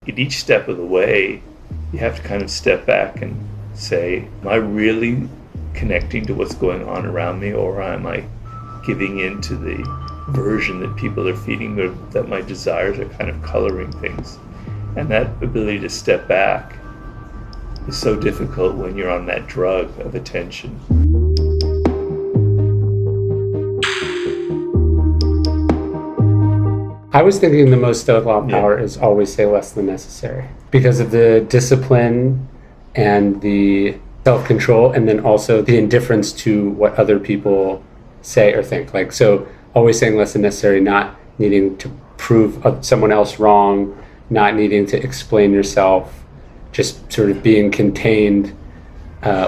At each step of the way, you have to kind of step back and say, am I really connecting to what's going on around me, or am I giving in to the version that people are feeding me, that my desires are kind of coloring things? And that ability to step back is so difficult when you're on that drug of attention. I was thinking the most Stoic law of power is always say less than necessary, because of the discipline and the self-control, and then also the indifference to what other people say or think. Like, so always saying less than necessary, not needing to prove someone else wrong, not needing to explain yourself, just sort of being contained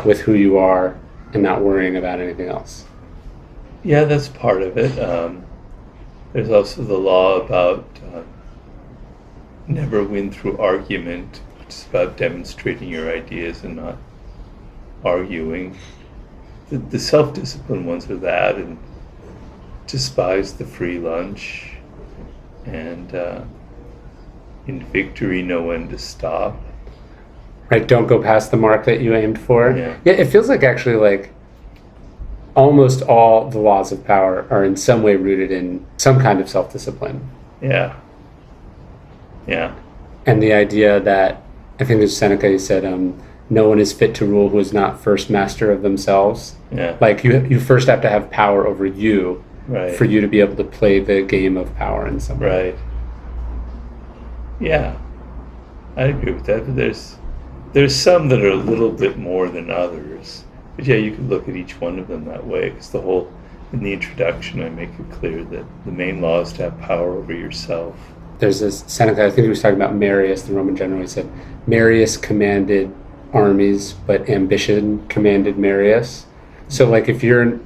with who you are and not worrying about anything else. Yeah, that's part of it. There's also the law about never win through argument, which is about demonstrating your ideas and not arguing. The self-discipline ones are that, and despise the free lunch, and in victory know when to stop. Right, don't go past the mark that you aimed for. Yeah, it feels like actually like almost all the laws of power are in some way rooted in some kind of self-discipline. Yeah. And the idea that, I think there's Seneca, he said, no one is fit to rule who is not first master of themselves. Yeah. Like you first have to have power over you, right, for you to be able to play the game of power in some way. Right. Yeah, I agree with that. But there's some that are a little bit more than others. But yeah, you could look at each one of them that way, because in the introduction, I make it clear that the main law is to have power over yourself. There's this Seneca, I think he was talking about Marius, the Roman general. He said, Marius commanded armies, but ambition commanded Marius. So like if you're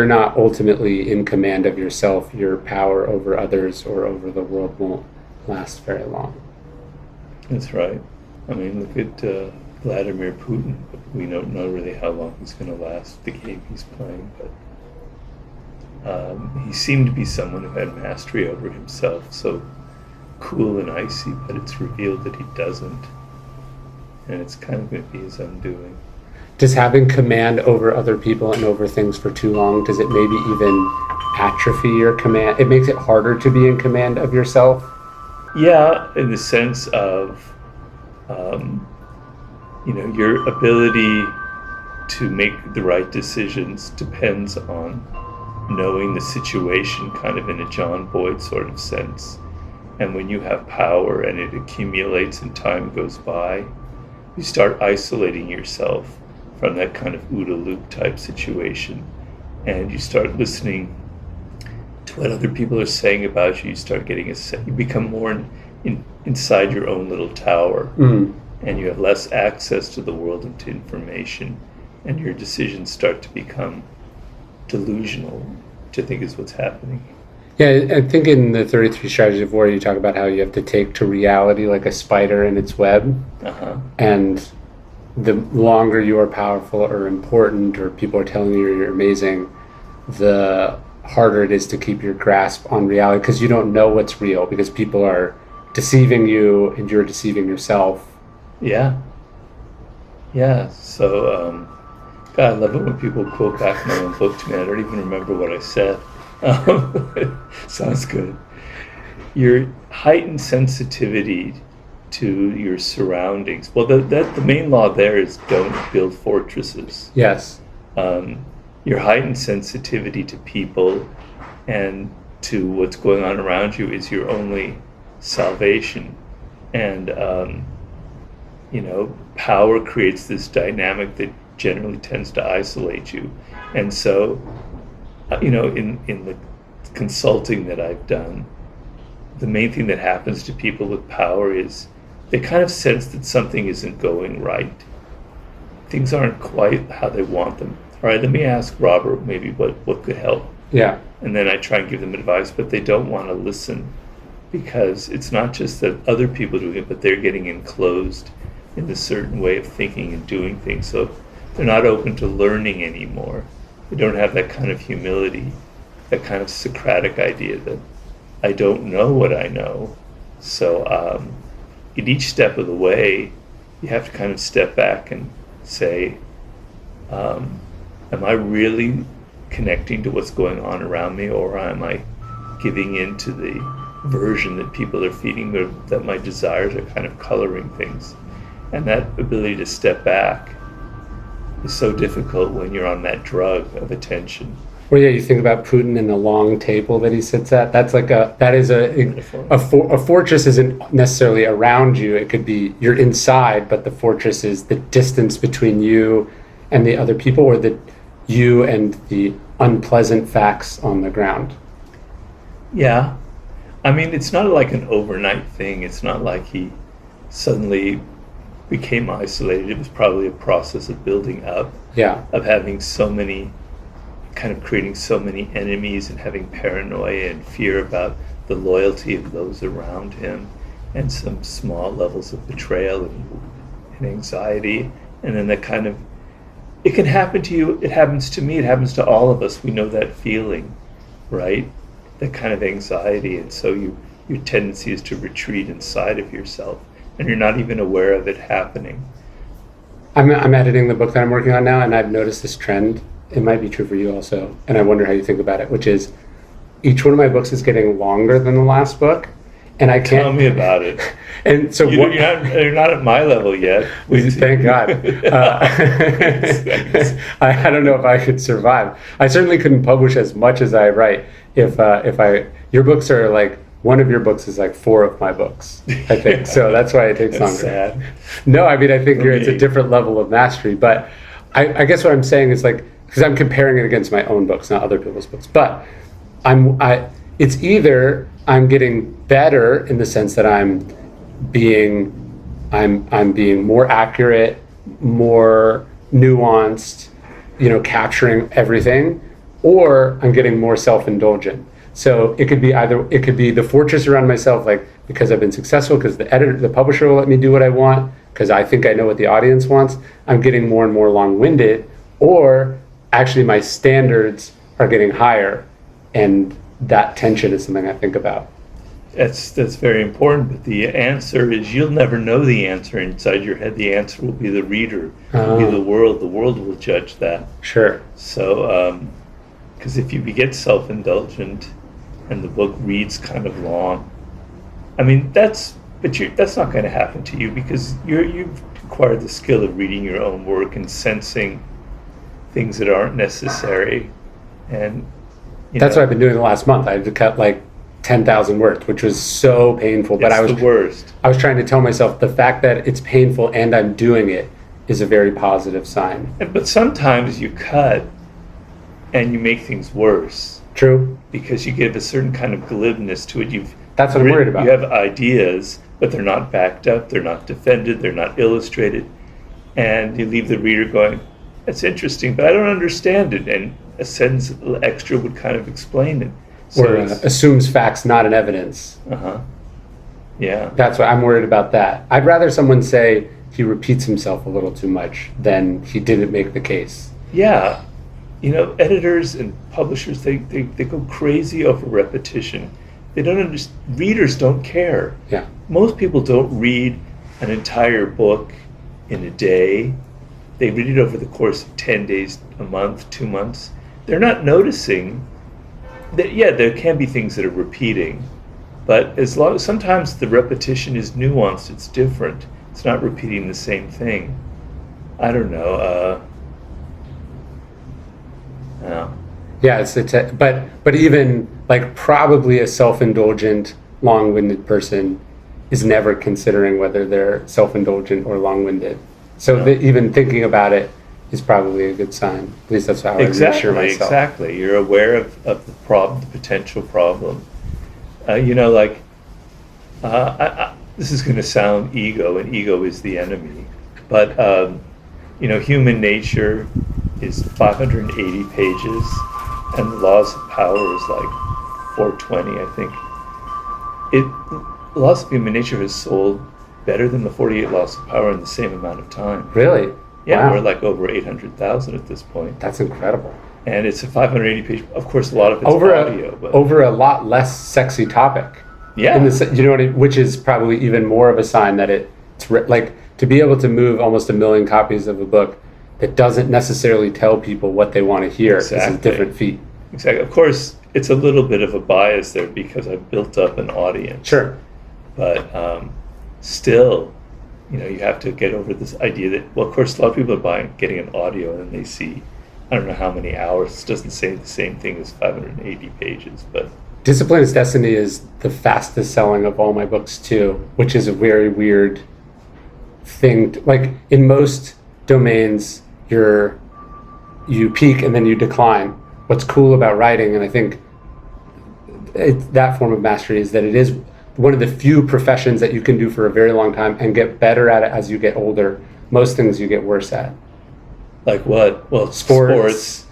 not ultimately in command of yourself, your power over others or over the world won't last very long. That's right. I mean, look at Vladimir Putin. We don't know really how long he's going to last, the game he's playing, but he seemed to be someone who had mastery over himself, so cool and icy, but it's revealed that he doesn't, and it's kind of going to be his undoing. Does having command over other people and over things for too long, does it maybe even atrophy your command? It makes it harder to be in command of yourself? Yeah, in the sense of your ability to make the right decisions depends on knowing the situation kind of in a John Boyd sort of sense. And when you have power and it accumulates and time goes by, you start isolating yourself from that kind of OODA loop type situation, and you start listening to what other people are saying about you. You start getting you become more inside your own little tower. And you have less access to the world and to information, and your decisions start to become delusional, which I think is what's happening. Yeah, I think in the 33 Strategies of War, you talk about how you have to take to reality like a spider in its web. And the longer you are powerful or important, or people are telling you you're amazing, the harder it is to keep your grasp on reality, because you don't know what's real, because people are deceiving you and you're deceiving yourself. Yeah. So, God, I love it when people quote back my own book to me. I don't even remember what I said. Sounds good. Your heightened sensitivity to your surroundings. Well, the main law there is don't build fortresses. Yes. Your heightened sensitivity to people and to what's going on around you is your only salvation. And power creates this dynamic that generally tends to isolate you. And so, in the consulting that I've done, the main thing that happens to people with power is they kind of sense that something isn't going right. Things aren't quite how they want them. All right, let me ask Robert maybe what could help. Yeah. And then I try and give them advice, but they don't want to listen, because it's not just that other people are doing it, but they're getting enclosed in a certain way of thinking and doing things. So they're not open to learning anymore. They don't have that kind of humility, that kind of Socratic idea that I don't know what I know. So at each step of the way, you have to kind of step back and say, am I really connecting to what's going on around me, or am I giving in to the version that people are feeding me, that my desires are kind of coloring things? And that ability to step back is so difficult when you're on that drug of attention. Well, yeah, you think about Putin and the long table that he sits at. That's like a fortress isn't necessarily around you. It could be you're inside, but the fortress is the distance between you and the other people, or you and the unpleasant facts on the ground. Yeah. I mean, it's not like an overnight thing. It's not like he suddenly became isolated. It was probably a process of building up, of having so many, kind of creating so many enemies and having paranoia and fear about the loyalty of those around him, and some small levels of betrayal and anxiety. And then that kind of, it can happen to you, it happens to me, it happens to all of us. We know that feeling, right? That kind of anxiety. And so your tendency is to retreat inside of yourself, and you're not even aware of it happening. I'm editing the book that I'm working on now, and I've noticed this trend. It might be true for you also, and I wonder how you think about it, which is each one of my books is getting longer than the last book, and I can't... Tell me about it. And so you're not at my level yet. Thank God. I don't know if I could survive. I certainly couldn't publish as much as I write if your books are like, one of your books is like 4 of my books, I think. So that's why it takes longer. Sad. No, I mean, I think it's a different level of mastery, but I guess what I'm saying is like, because I'm comparing it against my own books, not other people's books, but it's either I'm getting better in the sense that I'm being more accurate, more nuanced, capturing everything, or I'm getting more self-indulgent. So it could be the fortress around myself, like because I've been successful, because the publisher will let me do what I want, because I think I know what the audience wants. I'm getting more and more long-winded, or actually my standards are getting higher, and that tension is something I think about. That's very important, but the answer is you'll never know the answer inside your head. The answer will be the reader, will be the world. The world will judge that. Sure. So, because if you get self-indulgent and the book reads kind of long, I mean, that's not going to happen to you, because you've acquired the skill of reading your own work and sensing things that aren't necessary. And that's what I've been doing the last month. I had to cut like 10,000 words, which was so painful. But the worst. I was trying to tell myself the fact that it's painful and I'm doing it is a very positive sign. But sometimes you cut and you make things worse. True. Because you give a certain kind of glibness to it. That's what I'm worried about. You have ideas, but they're not backed up, they're not defended, they're not illustrated. And you leave the reader going, that's interesting, but I don't understand it. And a sentence extra would kind of explain it. So or assumes facts, not an evidence. Yeah. That's why I'm worried about that. I'd rather someone say he repeats himself a little too much than he didn't make the case. Yeah. Editors and publishers, they go crazy over repetition. They don't understand. Readers don't care. Yeah. Most people don't read an entire book in a day. They read it over the course of 10 days, a month, 2 months. They're not noticing that, there can be things that are repeating, but sometimes the repetition is nuanced, it's different. It's not repeating the same thing. I don't know. Yeah, but even like probably a self-indulgent, long-winded person is never considering whether they're self-indulgent or long-winded. So even thinking about it is probably a good sign. At least that's how I reassure myself. Exactly. You're aware of the problem, the potential problem. This is going to sound ego, and ego is the enemy. But human nature is 580 pages, and the laws of power is like 420, I think. Laws of Human Nature has sold better than the 48 Laws of Power in the same amount of time. Really? Yeah, wow. We're like over 800,000 at this point. That's incredible. And it's a 580 page, of course, a lot of it's over audio. Over a lot less sexy topic. Yeah. You know what I mean? Which is probably even more of a sign that it's like to be able to move almost 1 million copies of a book that doesn't necessarily tell people what they want to hear is a different feat. Exactly. Of course, it's a little bit of a bias there because I've built up an audience. Sure. But still, you have to get over this idea that, well, of course, a lot of people are getting an audio and then they see, I don't know how many hours. It doesn't say the same thing as 580 pages, but... Discipline is Destiny is the fastest selling of all my books too, which is a very weird thing. Like in most domains, you peak and then you decline. What's cool about writing, and I think that form of mastery, is that it is one of the few professions that you can do for a very long time and get better at it as you get older. Most things you get worse at. Like what? Well, sports.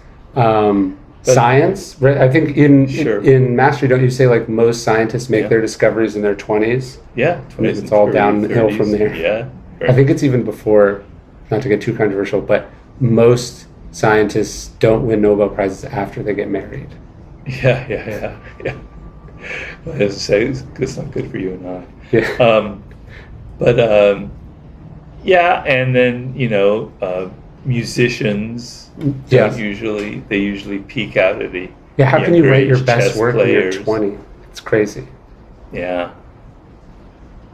Science, right? I think in mastery, don't you say like most scientists make their discoveries in their 20s? Yeah, 20s. It's all downhill 30s, from there. Yeah. I think it's even before, not to get too controversial, but most scientists don't win Nobel Prizes after they get married. Yeah. Well, as I say, it's not good for you and I. Yeah. And then, musicians usually peak out at the how can you write your best chess work players. when you're 20? It's crazy. Yeah.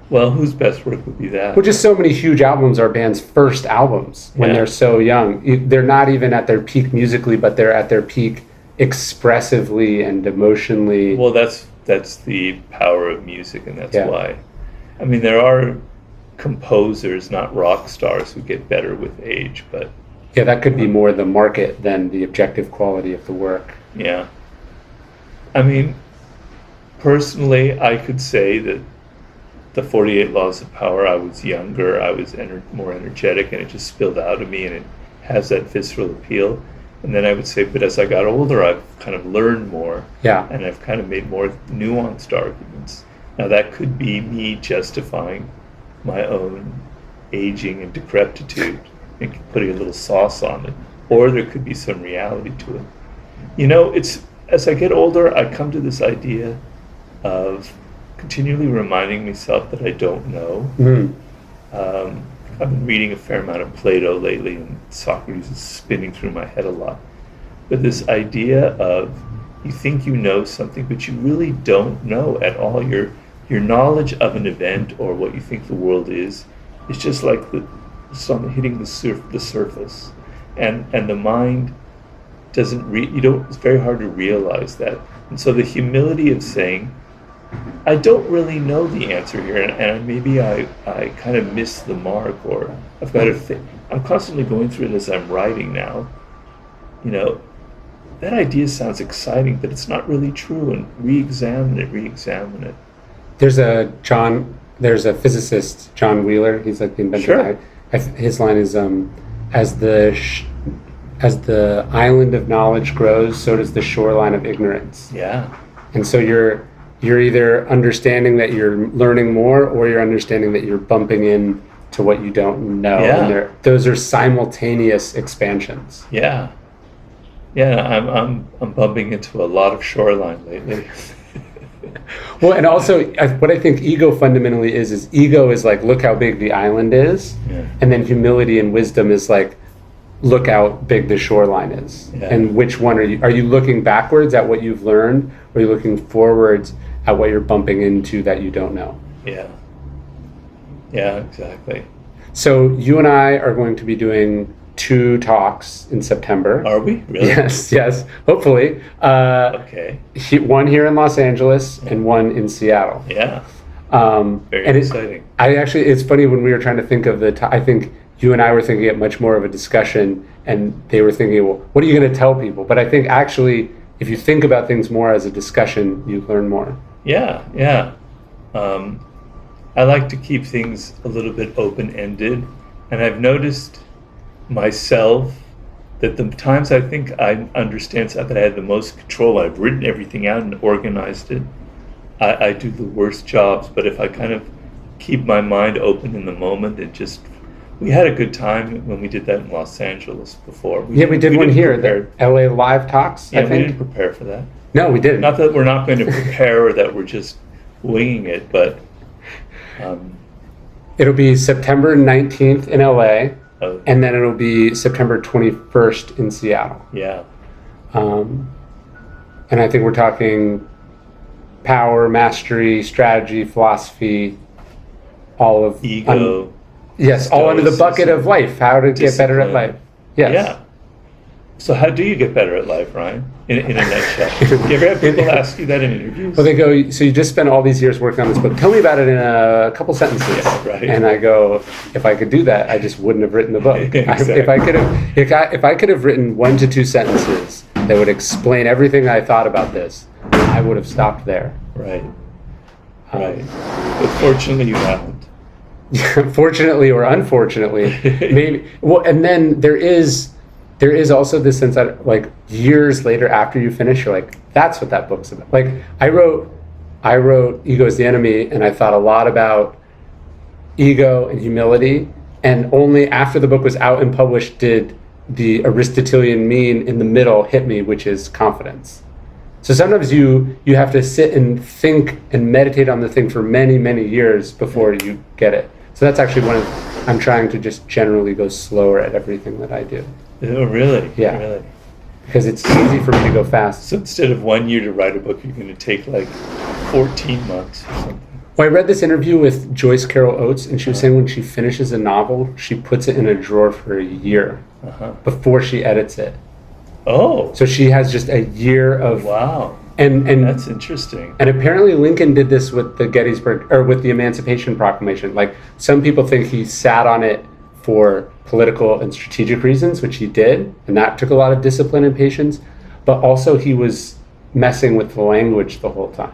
Well, whose best work would be that? Well, just so many huge albums are bands' first albums when they're so young. They're not even at their peak musically, but they're at their peak expressively and emotionally. Well, that's the power of music, and that's why. I mean, there are composers, not rock stars, who get better with age, but that could be more the market than the objective quality of the work. Yeah. I mean, personally, I could say that the 48 Laws of Power, I was younger, I was more energetic, and it just spilled out of me, and it has that visceral appeal. And then I would say, but as I got older, I've kind of learned more, and I've kind of made more nuanced arguments. Now, that could be me justifying my own aging and decrepitude and putting a little sauce on it, or there could be some reality to it. It's as I get older, I come to this idea of continually reminding myself that I don't know. I've been reading a fair amount of Plato lately, and Socrates is spinning through my head a lot. But this idea of you think you know something, but you really don't know at all. Your knowledge of an event or what you think the world is just like the sun hitting the surface, and the mind doesn't it's very hard to realize that. And so the humility of saying, I don't really know the answer here, and maybe I kind of missed the mark, or I've got to I'm constantly going through it as I'm writing now. That idea sounds exciting, but it's not really true, and re-examine it. There's a physicist, John Wheeler. He's like the inventor. His line is, as the island of knowledge grows, so does the shoreline of ignorance. Yeah. And so you're either understanding that you're learning more, or you're understanding that you're bumping in to what you don't know. Yeah. And those are simultaneous expansions. Yeah. I'm bumping into a lot of shoreline lately. Well, and also what I think ego fundamentally is ego is like, look how big the island is. Yeah. And then humility and wisdom is like, look how big the shoreline is. Yeah. And which one are you looking backwards at what you've learned, or are you looking forwards at what you're bumping into that you don't know? Yeah, exactly. So you and I are going to be doing 2 talks in September. Are we? Really? Yes, hopefully. Okay. One here in Los Angeles and one in Seattle. Yeah. Very exciting. It's funny, when we were trying to think of I think you and I were thinking it much more of a discussion, and they were thinking, well, what are you going to tell people? But I think actually, if you think about things more as a discussion, you learn more. Yeah. I like to keep things a little bit open-ended, and I've noticed myself that the times I think I understand something, that I had the most control, I've written everything out and organized it, I do the worst jobs. But if I kind of keep my mind open in the moment, we had a good time when we did that in Los Angeles before. We did one here, the LA Live Talks, I think. We didn't prepare for that. No, we didn't. Not that we're not going to prepare, or that we're just winging it, but it'll be September 19th in LA, oh, and then it'll be September 21st in Seattle. yeah. And I think we're talking power, mastery, strategy, philosophy, all of Ego. yes, all under the bucket of life. How to get better at life. Yes. Yeah. So how do you get better at life, Ryan? In a nutshell. Do you ever have people ask you that in interviews? Well, they go, so you just spent all these years working on this book. Tell me about it in a couple sentences. Yeah, right. And I go, if I could do that, I just wouldn't have written the book. Exactly. If I could have written 1 to 2 sentences that would explain everything I thought about this, I would have stopped there. Right. Right. But fortunately, you haven't. Fortunately or unfortunately, maybe. Well, and then there is also this sense that, like, years later after you finish, you're like, that's what that book's about. Like, I wrote Ego is the Enemy, and I thought a lot about ego and humility, and only after the book was out and published did the Aristotelian mean in the middle hit me, which is confidence. So sometimes you have to sit and think and meditate on the thing for many, many years before you get it. So that's actually I'm trying to just generally go slower at everything that I do. Oh, really? Yeah. Really? Because it's easy for me to go fast. So instead of 1 year to write a book, you're going to take like 14 months or something. Well, I read this interview with Joyce Carol Oates, and she was saying when she finishes a novel, she puts it in a drawer for a year before she edits it. Oh. So she has just a year of... Wow. And that's interesting. And apparently Lincoln did this with the Gettysburg, or with the Emancipation Proclamation. Like, some people think he sat on it for political and strategic reasons, which he did, and that took a lot of discipline and patience, but also he was messing with the language the whole time.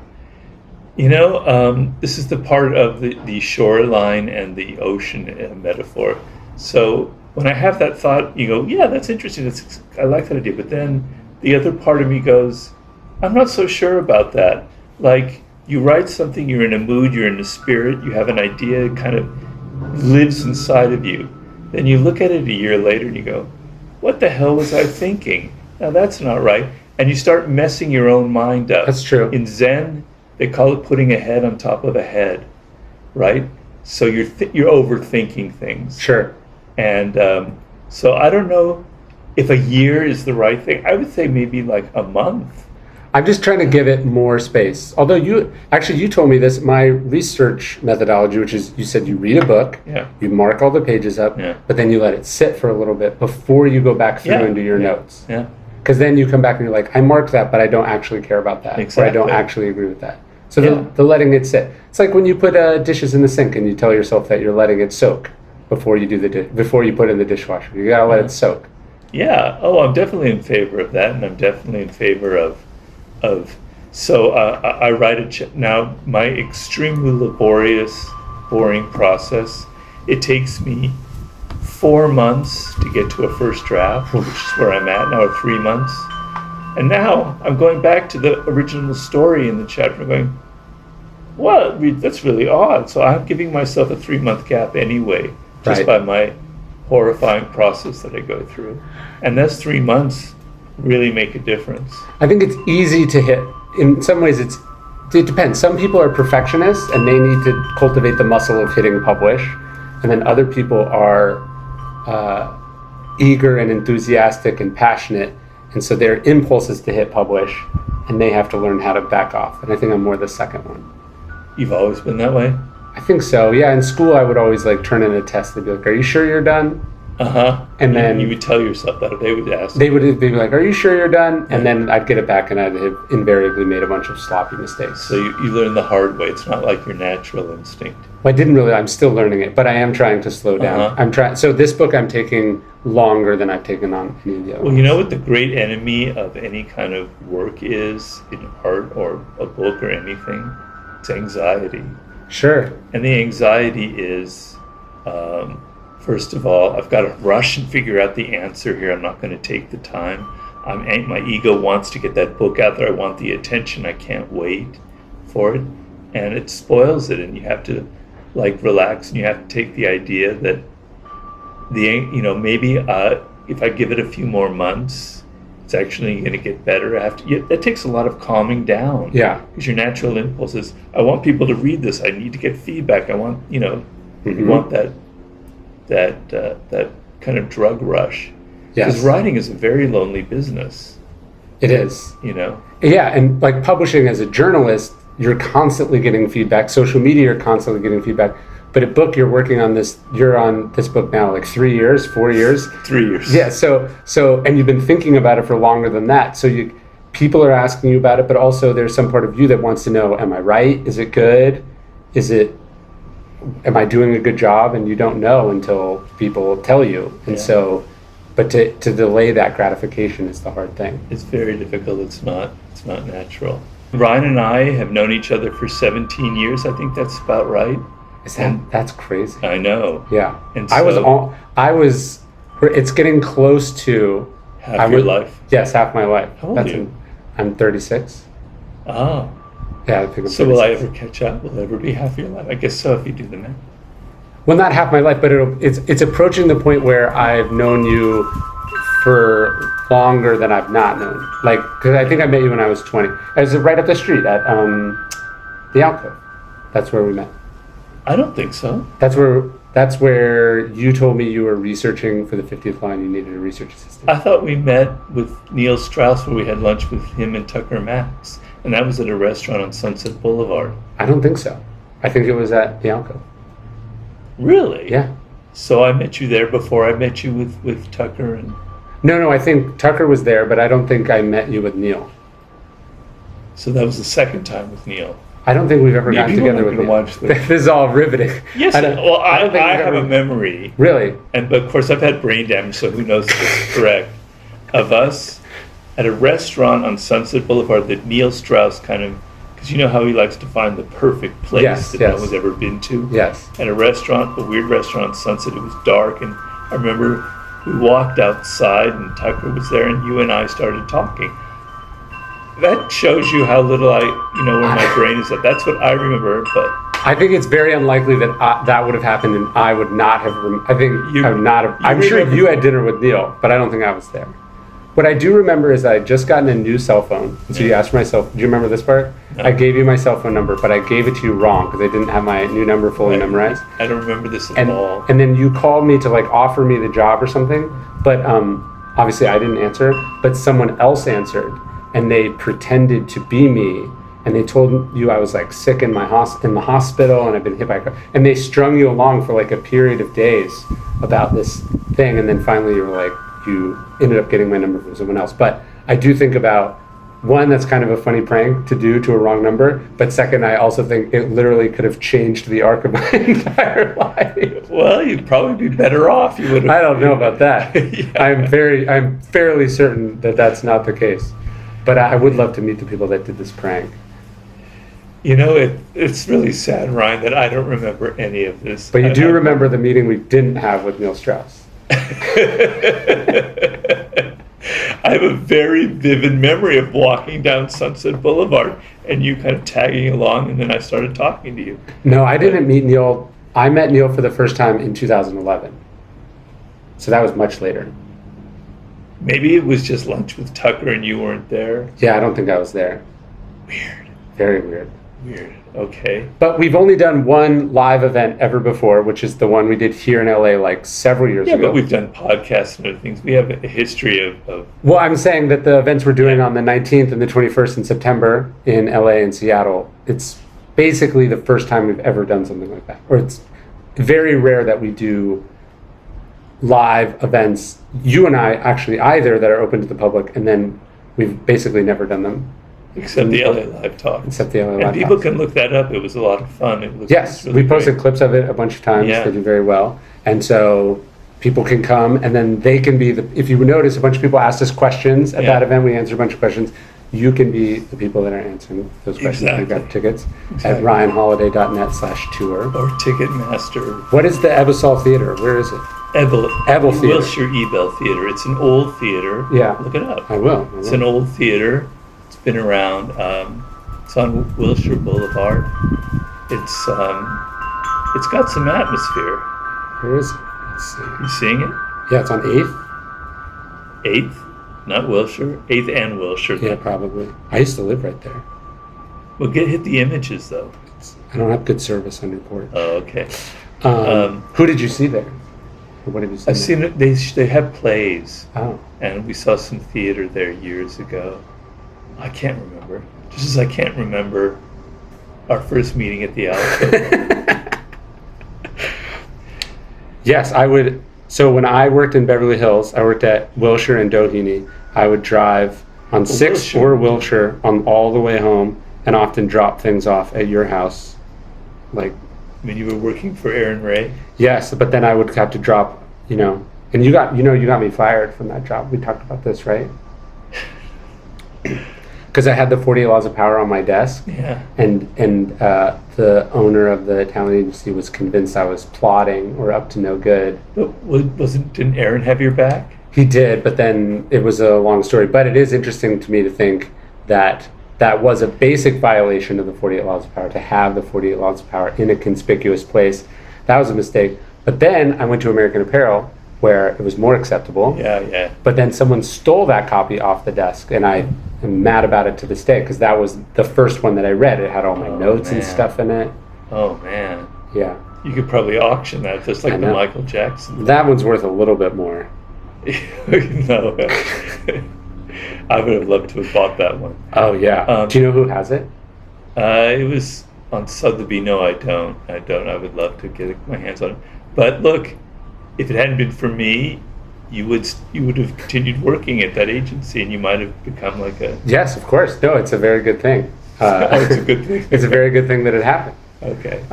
You know, this is the part of the shoreline and the ocean metaphor. So when I have that thought, you go, yeah, that's interesting. I like that idea. But then the other part of me goes, I'm not so sure about that. Like, you write something, you're in a mood, you're in a spirit, you have an idea, it kind of lives inside of you. Then you look at it a year later and you go, what the hell was I thinking? Now that's not right. And you start messing your own mind up. That's true. In Zen, they call it putting a head on top of a head, right? So you're overthinking things. Sure. And so I don't know if a year is the right thing. I would say maybe like a month. I'm just trying to give it more space. Although you told me this, my research methodology, which is, you said you read a book, you mark all the pages up, but then you let it sit for a little bit before you go back through and do your notes. Yeah. Because then you come back and you're like, I marked that, but I don't actually care about that. Exactly. Or I don't actually agree with that. So the letting it sit. It's like when you put dishes in the sink and you tell yourself that you're letting it soak before you before you put it in the dishwasher. You gotta let it soak. Yeah. Oh, I'm definitely in favor of that, and I'm definitely in favor of. So I write now. My extremely laborious, boring process. It takes me 4 months to get to a first draft, which is where I'm at now, or 3 months. And now I'm going back to the original story in the chapter. I'm going, what? That's really odd. So I'm giving myself a 3-month gap anyway, just by my horrifying process that I go through. And those 3 months really make a difference. I think it's easy to hit. In some ways, it depends. Some people are perfectionists and they need to cultivate the muscle of hitting publish. And then other people are eager and enthusiastic and passionate. And so their impulse is to hit publish, and they have to learn how to back off. And I think I'm more the second one. You've always been that way? I think so. Yeah, in school I would always like turn in a test. They'd be like, "Are you sure you're done?" And then you would tell yourself that. They would ask. They'd be like, "Are you sure you're done?" And then I'd get it back, and I'd have invariably made a bunch of sloppy mistakes. So you learn the hard way. It's not like your natural instinct. Well, I didn't really. I'm still learning it, but I am trying to slow down. I'm trying. So this book I'm taking longer than I've taken on any of the other ones. You know what the great enemy of any kind of work is in art or a book or anything? It's anxiety. Sure. And the anxiety is, first of all, I've got to rush and figure out the answer here. I'm not going to take the time. My ego wants to get that book out there. I want the attention. I can't wait for it. And it spoils it. And you have to relax, and you have to take the idea that maybe if I give it a few more months, It's actually going to get better after. That takes a lot of calming down. Yeah. Because your natural impulse is, I want people to read this. I need to get feedback. I want, you want that kind of drug rush. Yes. Because writing is a very lonely business. It is. Yeah, and like publishing as a journalist, you're constantly getting feedback. Social media, you're constantly getting feedback. But a book, you're on this book now, like 3 years, 4 years? 3 years. Yeah, so and you've been thinking about it for longer than that. So people are asking you about it, but also there's some part of you that wants to know, am I right? Is it good? Am I doing a good job? And you don't know until people tell you. And so, but to delay that gratification is the hard thing. It's very difficult. It's not natural. Ryan and I have known each other for 17 years. I think that's about right. That's crazy. I know. Yeah. And so, it's getting close to half your life. Yes, half my life. How old are you? I'm 36. Oh. Yeah, I think I'm 36. So will I ever catch up? Will it ever be half your life? I guess so if you do the math. Well, not half my life, but it's approaching the point where I've known you for longer than I've not known. Like, because I think I met you when I was 20. I was right up the street at the Alcove. That's where we met. I don't think so. That's where you told me you were researching for the 50th line. You needed a research assistant. I thought we met with Neil Strauss where we had lunch with him and Tucker Max. And that was at a restaurant on Sunset Boulevard. I don't think so. I think it was at the Alcove. Really? Yeah. So I met you there before I met you with Tucker and... No, I think Tucker was there, but I don't think I met you with Neil. So that was the second time with Neil. I don't think we've ever gotten together with Neil. Watch this. This is all riveting. Yes, I have a memory. Really? But of course I've had brain damage, so who knows if this is correct. Of us at a restaurant on Sunset Boulevard that Neil Strauss kind of, because you know how he likes to find the perfect place that no one's ever been to? Yes. At a restaurant, a weird restaurant on Sunset, it was dark, and I remember we walked outside and Tucker was there and you and I started talking. That shows you how little where my brain is at. That's what I remember, but... I think it's very unlikely that that would have happened and I would not have... I'm sure you had dinner with Neil, but I don't think I was there. What I do remember is that I had just gotten a new cell phone. And so you asked for my cell phone. Do you remember this part? No. I gave you my cell phone number, but I gave it to you wrong because I didn't have my new number fully memorized. I don't remember this at all. And then you called me to offer me the job or something, but obviously I didn't answer, but someone else answered. And they pretended to be me, and they told you I was sick in the hospital, and I've been hit by a car. And they strung you along for a period of days about this thing, and then finally you ended up getting my number from someone else. But I do think about, one, that's kind of a funny prank to do to a wrong number, but second, I also think it literally could have changed the arc of my entire life. Well, you'd probably be better off. You would have. I don't know about that. Yeah. I'm fairly certain that that's not the case. But I would love to meet the people that did this prank. It's really sad, Ryan, that I don't remember any of this. But you do remember the meeting we didn't have with Neil Strauss. I have a very vivid memory of walking down Sunset Boulevard and you kind of tagging along, and then I started talking to you. No, I didn't meet Neil. I met Neil for the first time in 2011. So that was much later. Maybe it was just lunch with Tucker and you weren't there. Yeah, I don't think I was there. Weird. Very weird. Weird. Okay. But we've only done one live event ever before, which is the one we did here in LA several years ago. Yeah, but we've done podcasts and other things. We have a history of... Well, I'm saying that the events we're doing on the 19th and the 21st in September in LA and Seattle, it's basically the first time we've ever done something like that. Or it's very rare that we do live events, you and I actually either, that are open to the public, and then we've basically never done them. Except the LA Live Talk. Except the LA Live Talk. And people Talks. can look that up. It was a lot of fun. Yes, really we posted great. clips of it a bunch of times. Yeah. They do very well. And so people can come, and then they can be if you notice, a bunch of people asked us questions at that event. We answered a bunch of questions. You can be the people that are answering those questions. Exactly. We've got tickets at ryanholiday.net/tour. Or Ticketmaster. What is the Ebersol Theater? Where is it? Ebel Theater. Wilshire Ebel Theater. It's an old theater. Yeah. Look it up. I will. It's an old theater. It's been around. It's on Wilshire Boulevard. It's got some atmosphere. Where is it? Let's see. You seeing it? Yeah, it's on 8th. 8th? Not Wilshire? 8th and Wilshire. Yeah, probably. I used to live right there. Well, hit the images, though. I don't have good service on Newport. Oh, okay. Who did you see there? Or what have you seen? I've seen it. They have plays. Oh. And we saw some theater there years ago. I can't remember. Just as I can't remember our first meeting at the Alcove. Yes, I would. So when I worked in Beverly Hills, I worked at Wilshire and Doheny. I would drive on 6th or Wilshire on all the way home, and often drop things off at your house. Like, I mean, you were working for Aaron Ray? Yes, but then I would have to drop, and you got me fired from that job. We talked about this, right? Because I had the 48 Laws of Power on my desk. Yeah. And the owner of the talent agency was convinced I was plotting or up to no good. But didn't Aaron have your back? He did, but then it was a long story. But it is interesting to me to think that that was a basic violation of the 48 Laws of Power, to have the 48 Laws of Power in a conspicuous place. That was a mistake. But then I went to American Apparel, where it was more acceptable. Yeah. But then someone stole that copy off the desk, and I am mad about it to this day, because that was the first one that I read. It had all my notes and stuff in it. Oh, man. Yeah. You could probably auction that, just like the Michael Jackson. That one's worth a little bit more. No. I would have loved to have bought that one. Oh, yeah. Do you know who has it? It was on Sotheby's. No, I don't. I would love to get my hands on it. But look, if it hadn't been for me, you would have continued working at that agency, and you might have become like a... Yes, of course. No, it's a very good thing. It's a good thing. It's a very good thing that it happened. Okay.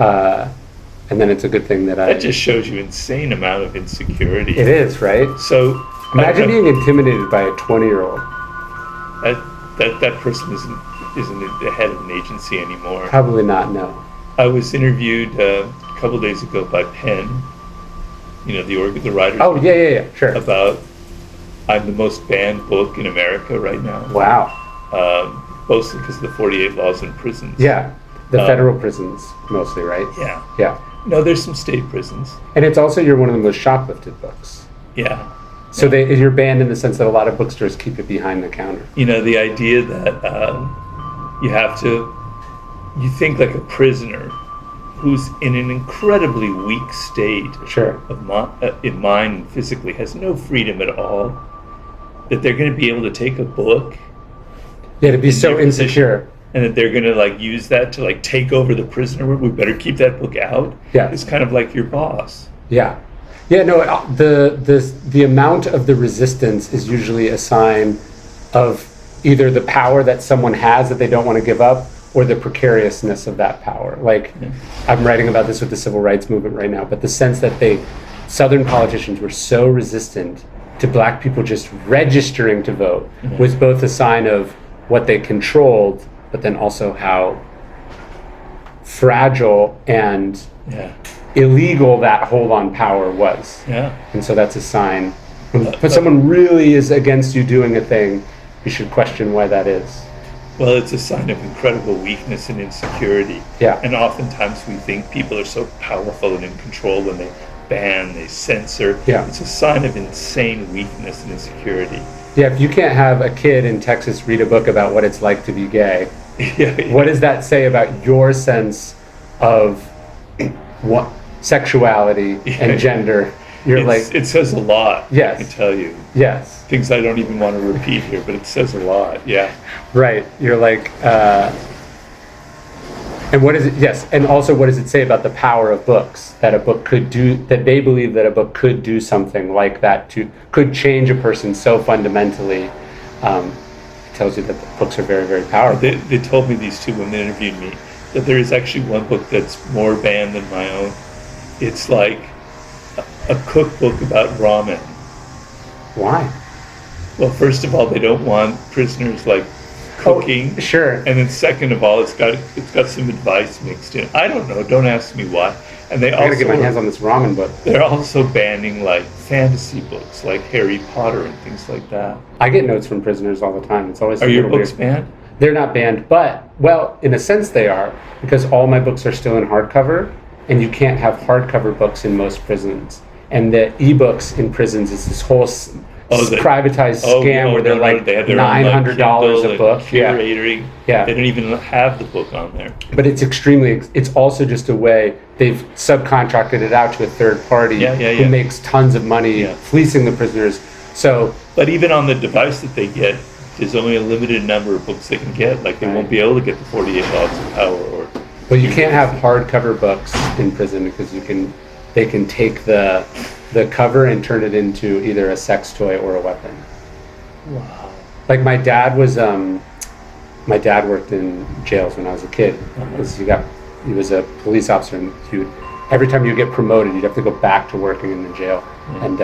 And then it's a good thing that That just shows you insane amount of insecurity. It is, right? So... Imagine being intimidated by a 20-year-old. That person isn't the head of an agency anymore. Probably not, no. I was interviewed a couple days ago by Penn, the writers. Oh, yeah, sure. About I'm the most banned book in America right now. Wow. Mostly because of the 48 laws in prisons. Yeah, the federal prisons mostly, right? Yeah. Yeah. No, there's some state prisons. And it's also one of the most shoplifted books. Yeah. So you're banned in the sense that a lot of bookstores keep it behind the counter. The idea that you think like a prisoner who's in an incredibly weak state in mind and physically, has no freedom at all, that they're going to be able to take a book. Yeah, to be so insecure. And that they're going to use that to take over the prisoner. We better keep that book out. Yeah. It's kind of like your boss. Yeah. Yeah, no, the amount of the resistance is usually a sign of either the power that someone has that they don't want to give up, or the precariousness of that power. I'm writing about this with the civil rights movement right now, but the sense that Southern politicians were so resistant to black people just registering to vote was both a sign of what they controlled, but then also how fragile and illegal that hold on power was. Yeah. And so that's a sign. When someone really is against you doing a thing, you should question why that is. Well, it's a sign of incredible weakness and insecurity. Yeah. And oftentimes we think people are so powerful and in control when they ban, they censor. Yeah. It's a sign of insane weakness and insecurity. Yeah, if you can't have a kid in Texas read a book about what it's like to be gay, what does that say about your sense of what sexuality and gender? It says a lot. Yes. I can tell you. Yes. Things I don't even want to repeat here, but it says a lot. Yeah. Right. You're and what is it? Yes. And also, what does it say about the power of books? That a book could do, that they believe that a book could do something like that, could change a person so fundamentally. It tells you that the books are very, very powerful. They told me, these two women interviewed me, that there is actually one book that's more banned than my own. It's like a cookbook about ramen. Why? Well, first of all, they don't want prisoners cooking. Oh, sure. And then second of all, it's got some advice mixed in. I don't know. Don't ask me why. And I gotta get my hands on this ramen book. They're also banning fantasy books like Harry Potter and things like that. I get notes from prisoners all the time. It's always Are your books banned? They're not banned, but in a sense they are, because all my books are still in hardcover, and you can't have hardcover books in most prisons. And the ebooks in prisons is this whole privatized scam where they're like they have their $900 a book. Curating. Yeah. They don't even have the book on there. But it's also just a way they've subcontracted it out to a third party who makes tons of money fleecing the prisoners. So, but even on the device that they get, there's only a limited number of books they can get. Like they won't be able to get the 48 Laws of Power Well, you can't have hardcover books in prison because they can take the cover and turn it into either a sex toy or a weapon. Wow. Like my dad worked in jails when I was a kid because he was a police officer, and every time you get promoted, you'd have to go back to working in the jail. And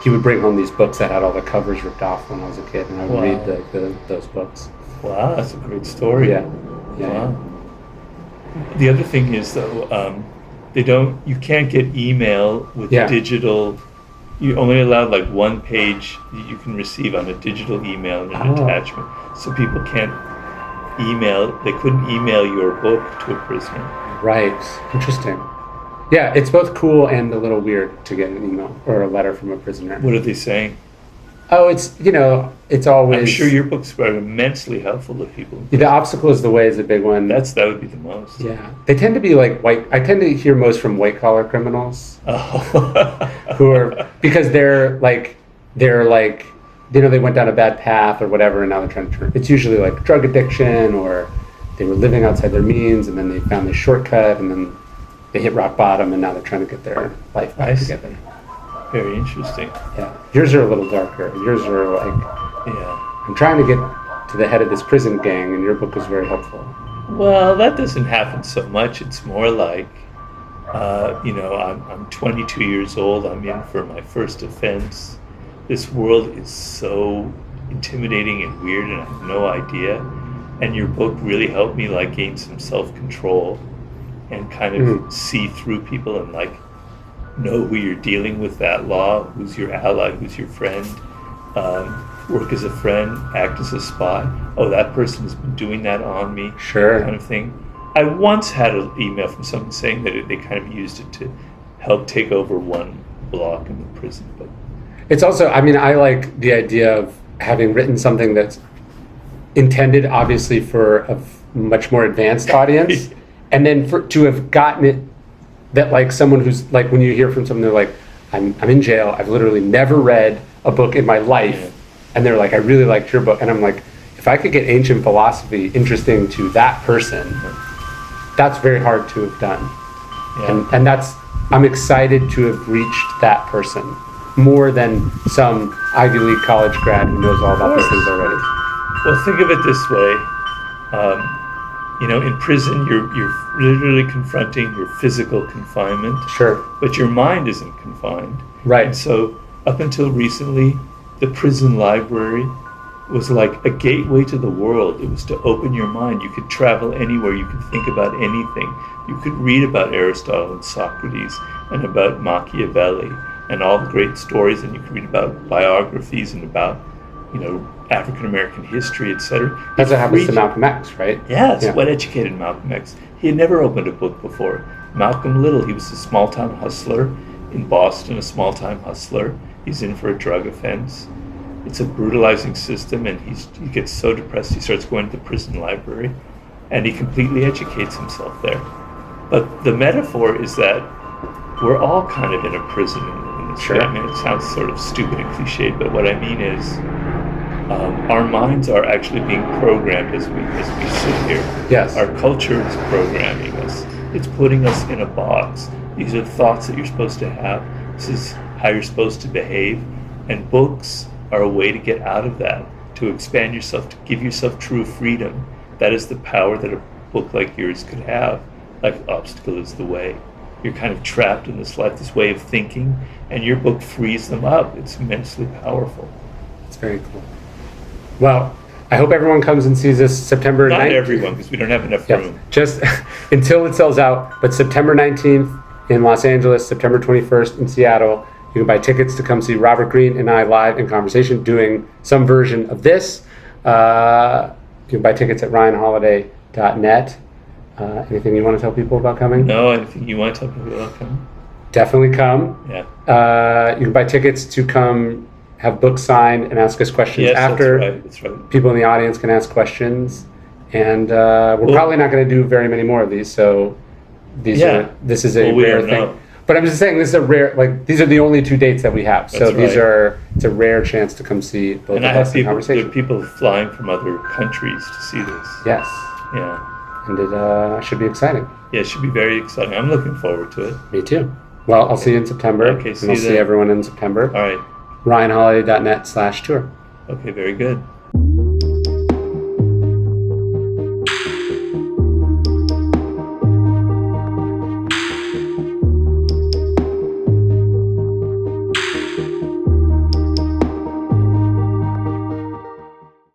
he would bring home these books that had all the covers ripped off when I was a kid, and I would read those books. Wow, that's a great story. Yeah. Wow. The other thing is though, you can't get email with digital. You only allow like one page that you can receive on a digital email and an attachment. So people can't they couldn't email your book to a prisoner. Right. Interesting. Yeah, it's both cool and a little weird to get an email or a letter from a prisoner. What are they saying? Oh, it's always... I'm sure your books are immensely helpful to people. The obstacle is the way is a big one. That would be the most. Yeah. They tend to be like I tend to hear most from white-collar criminals. Oh. Because they're like, they went down a bad path or whatever, and now they're trying to turn... It's usually like drug addiction, or they were living outside their means, and then they found this shortcut, and then they hit rock bottom, and now they're trying to get their life back together. Very interesting. Yeah. Yours are a little darker. Yours are like, I'm trying to get to the head of this prison gang, and your book was very helpful. Well, that doesn't happen so much. It's more like, I'm 22 years old. I'm in for my first offense. This world is so intimidating and weird, and I have no idea. And your book really helped me like gain some self-control and kind of see through people and like know who you're dealing with, that law, who's your ally, who's your friend, work as a friend, act as a spy. Oh, that person has been doing that on me, kind of thing. I once had an email from someone saying that they kind of used it to help take over one block in the prison. But it's also, I like the idea of having written something that's intended, obviously, for a much more advanced audience, and then to have gotten it that like someone who's like, when you hear from someone, they're like, I'm in jail, I've literally never read a book in my life, and they're like, I really liked your book, and I'm like, if I could get ancient philosophy interesting to that person, that's very hard to have done. And I'm excited to have reached that person more than some Ivy League college grad who knows all about these things already. Well, think of it this way. In prison, you're literally confronting your physical confinement. Sure. But your mind isn't confined. Right. And so up until recently, the prison library was like a gateway to the world. It was to open your mind. You could travel anywhere. You could think about anything. You could read about Aristotle and Socrates and about Machiavelli and all the great stories, and you could read about biographies and about, African American history, etc. That's what happens to Malcolm X, right? Yes, what educated Malcolm X. He had never opened a book before. Malcolm Little, he was a small-town hustler in Boston, a small-time hustler. He's in for a drug offense. It's a brutalizing system, and he gets so depressed he starts going to the prison library, and he completely educates himself there. But the metaphor is that we're all kind of in a prison in this way. I mean, it sounds sort of stupid and cliched, but what I mean is our minds are actually being programmed as we sit here. Yes. Our culture is programming us. It's putting us in a box. These are the thoughts that you're supposed to have. This is how you're supposed to behave. And books are a way to get out of that, to expand yourself, to give yourself true freedom. That is the power that a book like yours could have. Like Obstacle is the Way. You're kind of trapped in this life, this way of thinking, and your book frees them up. It's immensely powerful. It's very cool. Well, I hope everyone comes and sees this September 19th. Not everyone, because we don't have enough room. Just until it sells out. But September 19th in Los Angeles, September 21st in Seattle. You can buy tickets to come see Robert Greene and I live in conversation doing some version of this. You can buy tickets at ryanholiday.net. Anything you want to tell people about coming? No, anything you want to tell people about coming? Definitely come. Yeah. You can buy tickets to come have books signed and ask us questions Yes, after. that's right. People in the audience can ask questions. And we're probably not going to do very many more of these, so this is a rare thing. Know. But I'm just saying, this is a rare, like, these are the only 2 dates that we have. So That's it's a rare chance to come see both and of us in there conversation. are people flying from other countries to see this. Yes. Yeah. And it should be exciting. Yeah, it should be very exciting. I'm looking forward to it. Me too. Well, I'll see you in September. Okay, and I'll see everyone in September. All right. RyanHoliday.net/tour. Okay, very good.